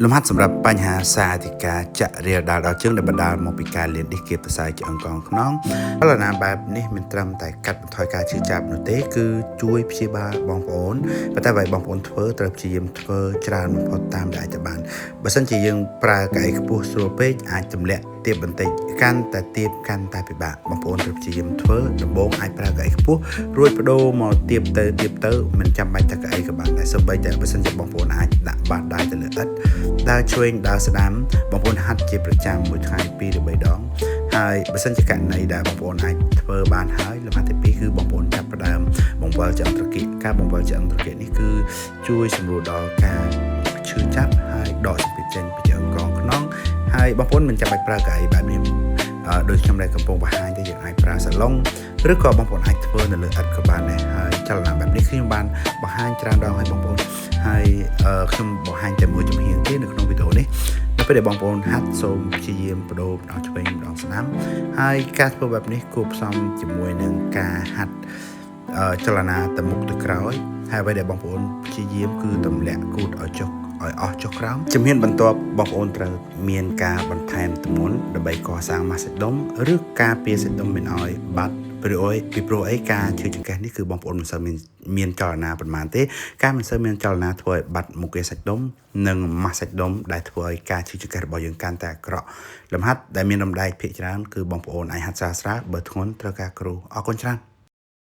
លំហាត់សម្រាប់បញ្ហាសាធិការចរិយាដល់ជើងដែលបណ្ដាលមកពីការលានឌីសគៀបសរសៃឆ្អឹងកងខ្នងចលនាបែបនេះមិនត្រឹមតែកាត់បន្ថយការឈឺចាប់នោះទេគឺជួយព្យាបាលបងប្អូនប៉ុន្តែបើបងប្អូនធ្វើត្រូវព្យាយាមធ្វើច្រើនបំផុតតាមដែលអាចបានបើសិនជាយើងប្រើកៅអីខ្ពស់ស្រួលពេកអាចទម្លាក់ទៀបបន្តិចកាន់តែទៀបកាន់តែពិបាកបងប្អូនត្រូវព្យាយាមធ្វើដំបូងអាចប្រើកៅអីខ្ពស់រួចបដូរមកទៀបទៅមិនចាំបាច់តែកៅអីក៏បានដែរសូម្បីតែបើសិនជាបងប្អូនអាចដាក់បាតដៃទៅលើឥដ្ឋដើរឆ្វេងដើរស្ដាំបងប្អូនហាត់ជាប្រចាំមួយថ្ងៃ2 ឬ 3 ដងហើយបើសិនជាករណីដែលបងប្អូនអាចធ្វើបានហើយលំហាត់ទី2គឺបងប្អូនចាប់ផ្ដើមបង្វិលឆ្អឹងត្រគាកការបង្វិលឆ្អឹងត្រគាកនេះគឺជួយសម្រួលដល់ការឈឺចាប់ហើយដកសម្ពាធចេញពីឆ្អឹងកងខ្នងហើយបងប្អូនមិនចាំបាច់ប្រើកៅអីបែបនេះដោយខ្ញុំដែលកំពុងបង្ហាញទៅយើងអាចប្រើសាឡុងឬក៏បងប្អូនអាចធ្វើនៅលើឥដ្ឋក៏បានដែរហើយចលនាបែបនេះខ្ញុំបានបង្ហាញច្រើនដងហើយបងប្អូនហើយខ្ញុំបង្ហាញតែមួយជំហានទេនៅក្នុងវីដេអូនេះនៅពេលដែលបងប្អូនហាត់សូមព្យាយាមបដូរម្ដងឆ្វេងម្ដងស្ដាំហើយការធ្វើបែបនេះគួរផ្សំជាមួយនឹងការហាត់ចលនាទៅមុខទៅក្រោយហើយអ្វីដែលបងប្អូនព្យាយាមគឺទម្លាក់គូតឲ្យចុះឲ្យអស់ចុះក្រោមជំហានបន្ទាប់បងប្អូនត្រូវមានការបន្ថែមទម្ងន់ដើម្បីកសាងម៉ាសសាច់ដុំឬការពារសាច់ដុំមិនឲ្យបាត់ពីព្រោះការឈឺចង្កេះនេះគឺបងប្អូនមិនសូវមានចលនាប៉ុន្មានទេការមិនសូវមានចលនាធ្វើឲ្យបាត់មុខគេសាច់ដុំនិងម៉ាសសាច់ដុំដែលធ្វើឲ្យការឈឺចង្កេះរបស់យើងកាន់តែអាក្រក់លំហាត់ដែលមានលំដែកភាគច្រើនគឺបងប្អូនអាចហាត់ស្រាលៗបើធ្ងន់ត្រូវការគ្រូអរគុណច្រើន